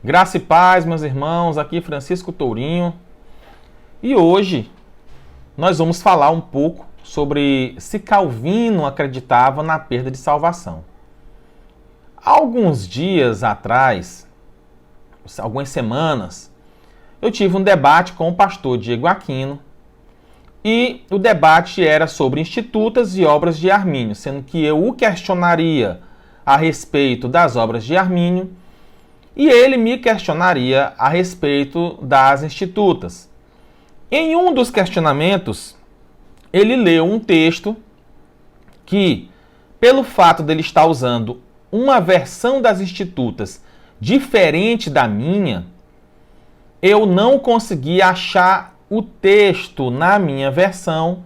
Graça e paz, meus irmãos, aqui Francisco Tourinho. E hoje nós vamos falar um pouco sobre se Calvino acreditava na perda de salvação. Há alguns dias atrás, algumas semanas, eu tive um debate com o pastor Diego Aquino e o debate era sobre institutas e obras de Armínio, sendo que eu o questionaria a respeito das obras de Armínio e ele me questionaria a respeito das institutas. Em um dos questionamentos, ele leu um texto que, pelo fato dele estar usando uma versão das institutas diferente da minha, eu não consegui achar o texto na minha versão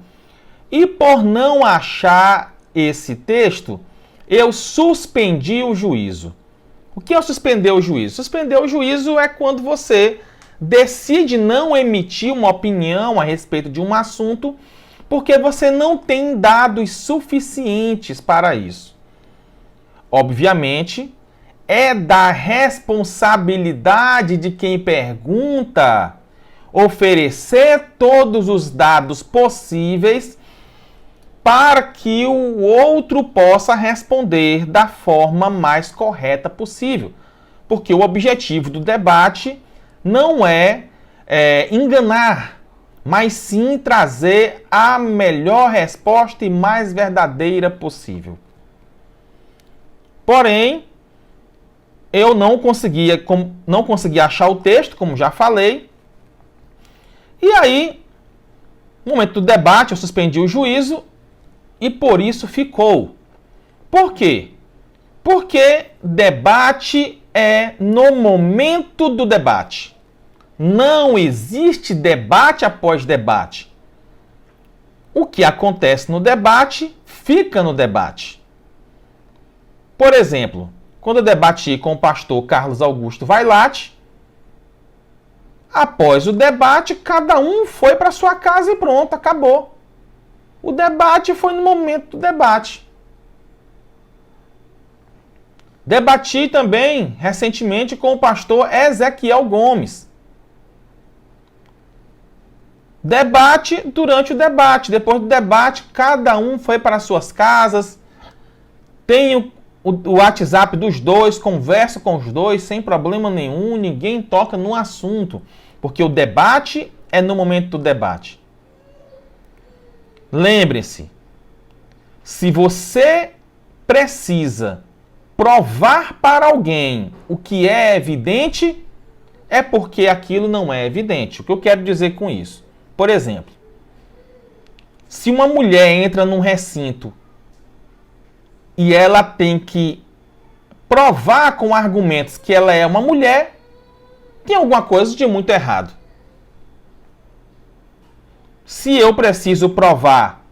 e, por não achar esse texto, eu suspendi o juízo. O que é suspender o juízo? Suspender o juízo é quando você decide não emitir uma opinião a respeito de um assunto porque você não tem dados suficientes para isso. Obviamente, é da responsabilidade de quem pergunta oferecer todos os dados possíveis para que o outro possa responder da forma mais correta possível. Porque o objetivo do debate não é enganar, mas sim trazer a melhor resposta e mais verdadeira possível. Porém, eu não conseguia achar o texto, como já falei. E aí, no momento do debate, eu suspendi o juízo e por isso ficou. Por quê? Porque debate é no momento do debate. Não existe debate após debate. O que acontece no debate, fica no debate. Por exemplo, quando eu debati com o pastor Carlos Augusto Vailate, após o debate, cada um foi para sua casa e pronto, acabou. O debate foi no momento do debate. Debati também recentemente com o pastor Ezequiel Gomes. Debate durante o debate. Depois do debate, cada um foi para suas casas. Tenho o WhatsApp dos dois, converso com os dois sem problema nenhum, ninguém toca no assunto, porque o debate é no momento do debate. Lembre-se, se você precisa provar para alguém o que é evidente, é porque aquilo não é evidente. O que eu quero dizer com isso? Por exemplo, se uma mulher entra num recinto e ela tem que provar com argumentos que ela é uma mulher, tem alguma coisa de muito errado. Se eu preciso provar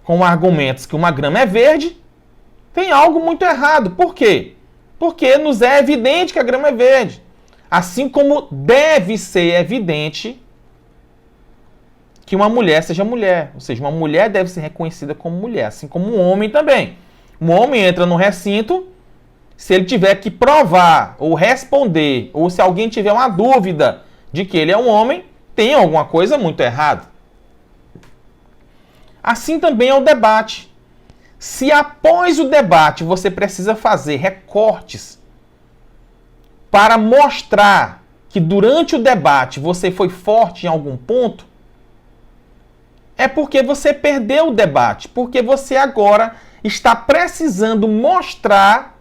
com argumentos que uma grama é verde, tem algo muito errado. Por quê? Porque nos é evidente que a grama é verde. Assim como deve ser evidente que uma mulher seja mulher. Ou seja, uma mulher deve ser reconhecida como mulher, assim como um homem também. Um homem entra no recinto, se ele tiver que provar ou responder, ou se alguém tiver uma dúvida de que ele é um homem, tem alguma coisa muito errada. Assim também é o debate. Se após o debate você precisa fazer recortes para mostrar que durante o debate você foi forte em algum ponto, é porque você perdeu o debate, porque você agora está precisando mostrar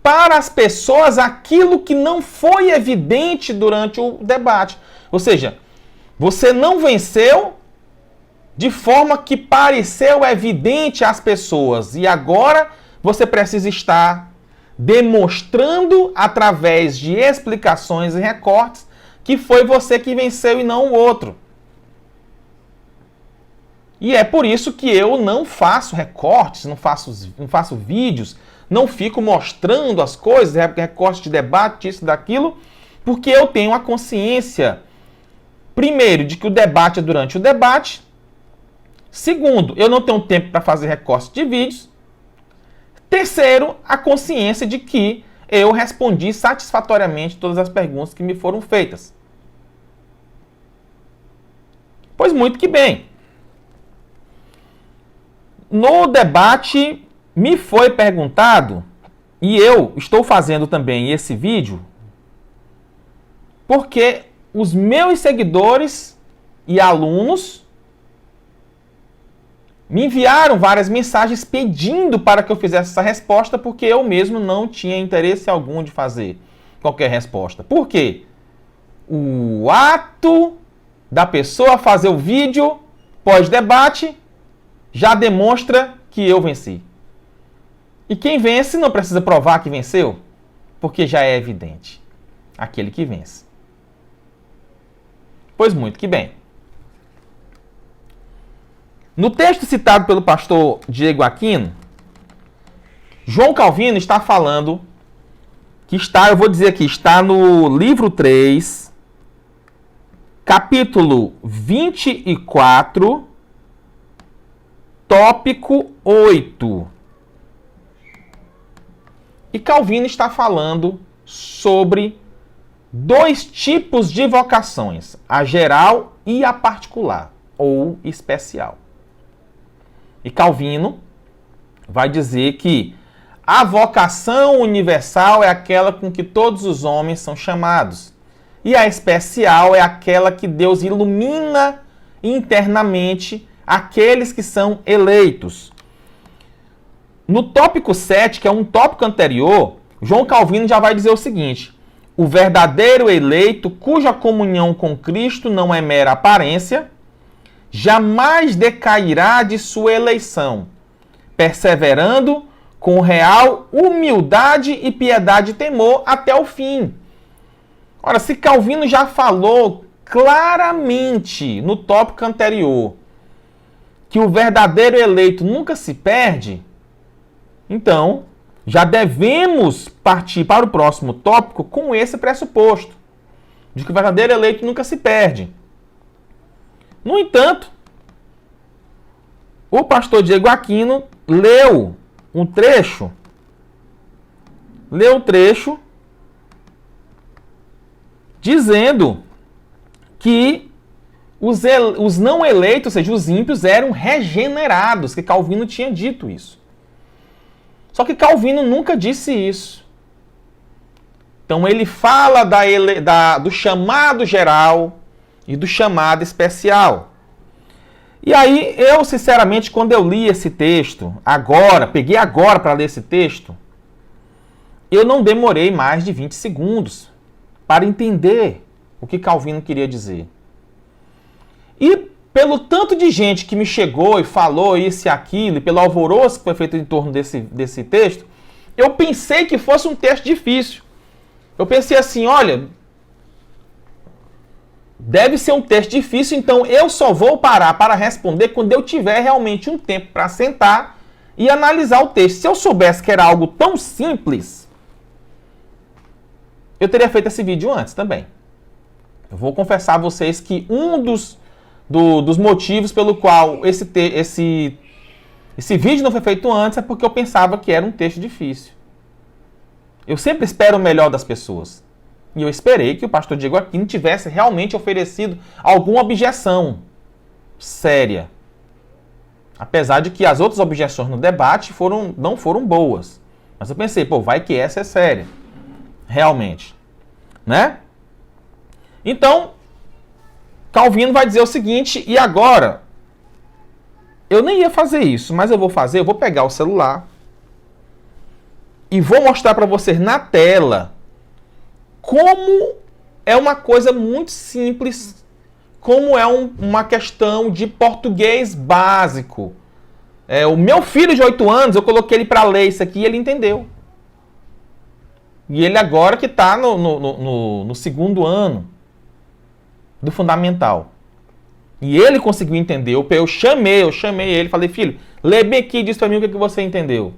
para as pessoas aquilo que não foi evidente durante o debate. Ou seja, você não venceu de forma que pareceu evidente às pessoas. E agora você precisa estar demonstrando através de explicações e recortes que foi você que venceu e não o outro. E é por isso que eu não faço recortes, não faço vídeos, não fico mostrando as coisas, recortes de debate, isso, daquilo, porque eu tenho a consciência, primeiro, de que o debate é durante o debate. Segundo, eu não tenho tempo para fazer recorte de vídeos. Terceiro, a consciência de que eu respondi satisfatoriamente todas as perguntas que me foram feitas. Pois muito que bem. No debate me foi perguntado, e eu estou fazendo também esse vídeo, porque os meus seguidores e alunos me enviaram várias mensagens pedindo para que eu fizesse essa resposta, porque eu mesmo não tinha interesse algum de fazer qualquer resposta. Por quê? O ato da pessoa fazer o vídeo pós-debate já demonstra que eu venci. E quem vence não precisa provar que venceu, porque já é evidente. Aquele que vence. Pois muito que bem. No texto citado pelo pastor Diego Aquino, João Calvino está falando que eu vou dizer aqui, está no livro 3, capítulo 24, tópico 8. E Calvino está falando sobre dois tipos de vocações, a geral e a particular, ou especial. E Calvino vai dizer que a vocação universal é aquela com que todos os homens são chamados. E a especial é aquela que Deus ilumina internamente aqueles que são eleitos. No tópico 7, que é um tópico anterior, João Calvino já vai dizer o seguinte: o verdadeiro eleito, cuja comunhão com Cristo não é mera aparência, jamais decairá de sua eleição, perseverando com real humildade e piedade e temor até o fim. Ora, se Calvino já falou claramente no tópico anterior que o verdadeiro eleito nunca se perde, então já devemos partir para o próximo tópico com esse pressuposto, de que o verdadeiro eleito nunca se perde. No entanto, o pastor Diego Aquino leu um trecho dizendo que os não eleitos, ou seja, os ímpios, eram regenerados, que Calvino tinha dito isso. Só que Calvino nunca disse isso. Então ele fala do chamado geral e do chamado especial. E aí, eu, sinceramente, quando eu li esse texto, peguei agora para ler esse texto, eu não demorei mais de 20 segundos para entender o que Calvino queria dizer. E pelo tanto de gente que me chegou e falou isso e aquilo, e pelo alvoroço que foi feito em torno desse texto, eu pensei que fosse um texto difícil. Eu pensei assim, olha, deve ser um texto difícil, então eu só vou parar para responder quando eu tiver realmente um tempo para sentar e analisar o texto. Se eu soubesse que era algo tão simples, eu teria feito esse vídeo antes também. Eu vou confessar a vocês que um dos motivos pelo qual esse vídeo não foi feito antes é porque eu pensava que era um texto difícil. Eu sempre espero o melhor das pessoas. E eu esperei que o pastor Diego Aquino tivesse realmente oferecido alguma objeção séria. Apesar de que as outras objeções no debate não foram boas. Mas eu pensei, vai que essa é séria. Realmente. Né? Então, Calvino vai dizer o seguinte, e agora, eu nem ia fazer isso, mas eu vou pegar o celular e vou mostrar para vocês na tela como é uma coisa muito simples, como é uma questão de português básico. O meu filho de 8 anos, eu coloquei ele para ler isso aqui e ele entendeu. E ele agora que está no segundo ano do fundamental. E ele conseguiu entender. Eu chamei ele, falei, filho, lê bem aqui e diz para mim o que você entendeu.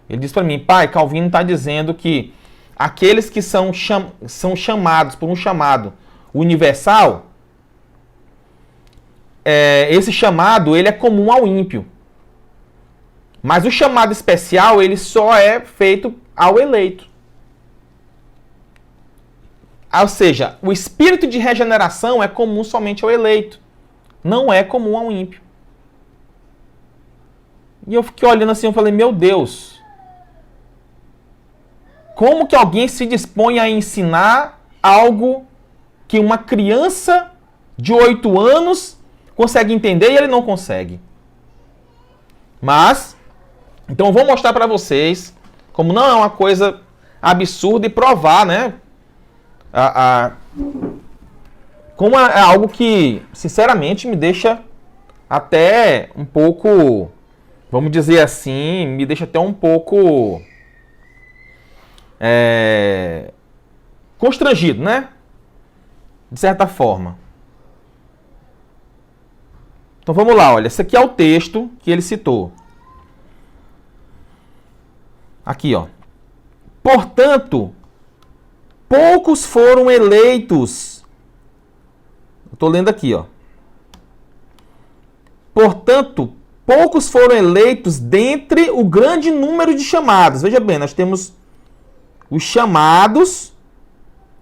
Ele disse para mim, pai, Calvino está dizendo que aqueles que são chamados por um chamado universal, esse chamado ele é comum ao ímpio. Mas o chamado especial ele só é feito ao eleito. Ou seja, o espírito de regeneração é comum somente ao eleito. Não é comum ao ímpio. E eu fiquei olhando assim e falei, meu Deus, como que alguém se dispõe a ensinar algo que uma criança de 8 anos consegue entender e ele não consegue? Mas, então eu vou mostrar para vocês como não é uma coisa absurda e provar, né? Como é algo que, sinceramente, me deixa até um pouco, vamos dizer assim, me deixa até um pouco constrangido, né? De certa forma. Então vamos lá, olha, esse aqui é o texto que ele citou. Aqui, ó. Portanto, poucos foram eleitos. Eu estou lendo aqui, ó. Portanto, poucos foram eleitos dentre o grande número de chamados. Veja bem, nós temos os chamados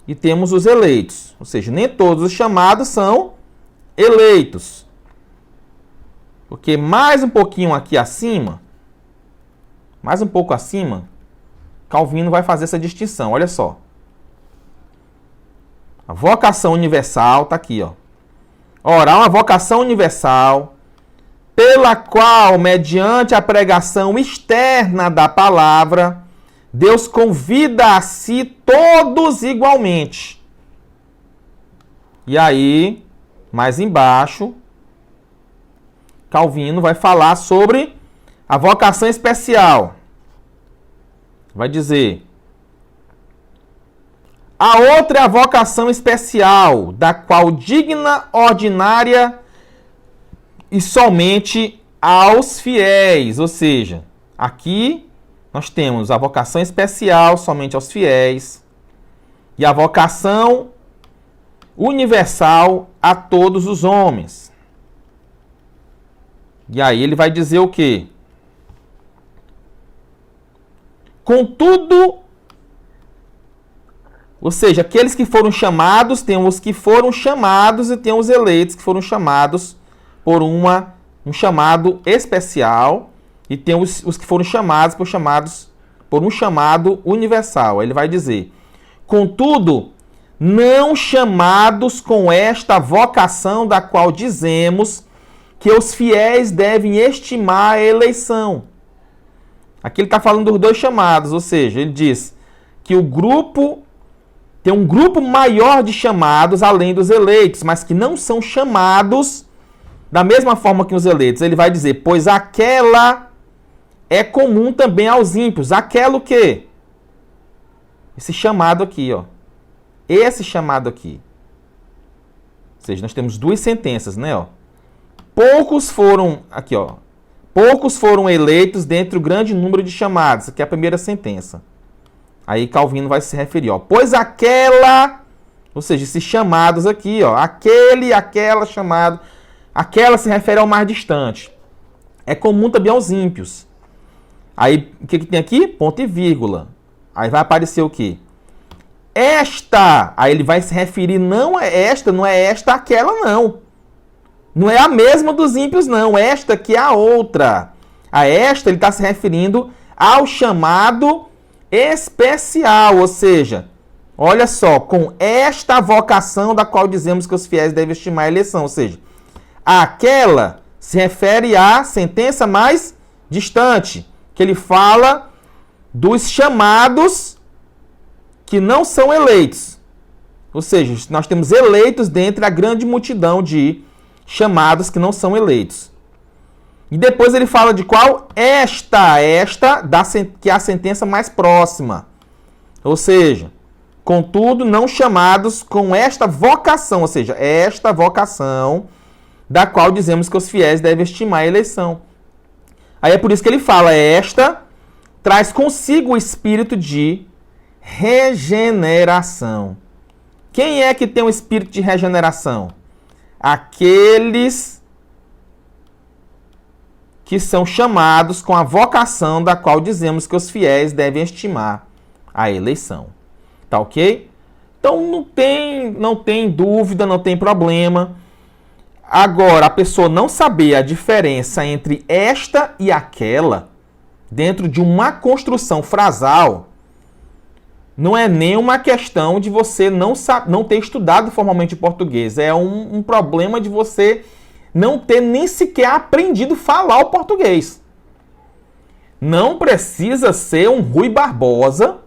e temos os eleitos. Ou seja, nem todos os chamados são eleitos. Porque mais um pouquinho aqui acima, mais um pouco acima, Calvino vai fazer essa distinção. Olha só. A vocação universal está aqui, ó. Ora, há uma vocação universal pela qual, mediante a pregação externa da palavra, Deus convida a si todos igualmente. E aí, mais embaixo, Calvino vai falar sobre a vocação especial. Vai dizer: a outra é a vocação especial, da qual digna, ordinária e somente aos fiéis. Ou seja, aqui nós temos a vocação especial somente aos fiéis e a vocação universal a todos os homens. E aí ele vai dizer o quê? Contudo, ou seja, aqueles que foram chamados, tem os que foram chamados e tem os eleitos que foram chamados por um chamado especial e tem os que foram chamados por um chamado universal. Aí ele vai dizer: contudo, não chamados com esta vocação da qual dizemos que os fiéis devem estimar a eleição. Aqui ele está falando dos dois chamados, ou seja, ele diz que tem um grupo maior de chamados além dos eleitos, mas que não são chamados da mesma forma que os eleitos. Ele vai dizer, pois aquela é comum também aos ímpios. Aquela o quê? Esse chamado aqui, ó. Esse chamado aqui. Ou seja, nós temos duas sentenças, né, ó? Poucos foram eleitos dentre o grande número de chamados. Aqui é a primeira sentença. Aí Calvino vai se referir, ó. Pois aquela, ou seja, esses chamados aqui, ó. Aquele, aquela chamado. Aquela se refere ao mais distante. É comum também aos ímpios. Aí, o que tem aqui? Ponto e vírgula. Aí vai aparecer o quê? Esta, aí ele vai se referir, não é esta, aquela, não. Não é a mesma dos ímpios, não. Esta aqui é a outra. A esta, ele está se referindo ao chamado especial. Ou seja, olha só, com esta vocação da qual dizemos que os fiéis devem estimar a eleição. Ou seja, aquela se refere à sentença mais distante, que ele fala dos chamados que não são eleitos. Ou seja, nós temos eleitos dentre a grande multidão de chamados que não são eleitos. E depois ele fala de qual? Esta, que é a sentença mais próxima. Ou seja, contudo, não chamados com esta vocação, ou seja, esta vocação da qual dizemos que os fiéis devem estimar a eleição. Aí é por isso que ele fala, esta traz consigo o espírito de regeneração. Quem é que tem o espírito de regeneração? Aqueles que são chamados com a vocação da qual dizemos que os fiéis devem estimar a eleição. Tá ok? Então não tem dúvida, não tem problema. Agora, a pessoa não saber a diferença entre esta e aquela, dentro de uma construção frasal, não é nem uma questão de você não ter estudado formalmente português. É um problema de você não ter nem sequer aprendido a falar o português. Não precisa ser um Rui Barbosa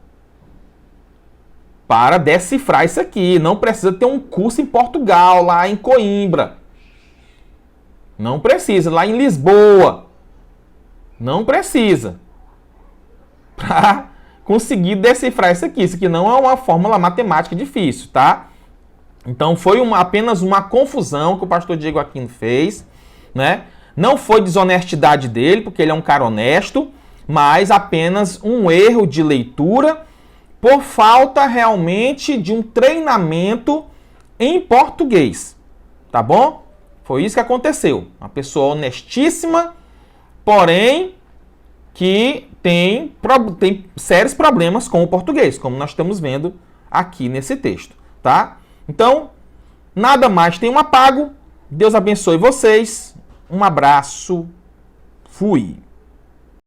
para decifrar isso aqui. Não precisa ter um curso em Portugal, lá em Coimbra. Não precisa, lá em Lisboa. Não precisa. Para conseguir decifrar isso aqui. Isso aqui não é uma fórmula matemática difícil, tá? Então foi apenas uma confusão que o pastor Diego Aquino fez, né? Não foi desonestidade dele, porque ele é um cara honesto, mas apenas um erro de leitura por falta realmente de um treinamento em português, tá bom? Foi isso que aconteceu. Uma pessoa honestíssima, porém que tem sérios problemas com o português, como nós estamos vendo aqui nesse texto, tá? Então, nada mais, tenham um apago. Deus abençoe vocês. Um abraço. Fui.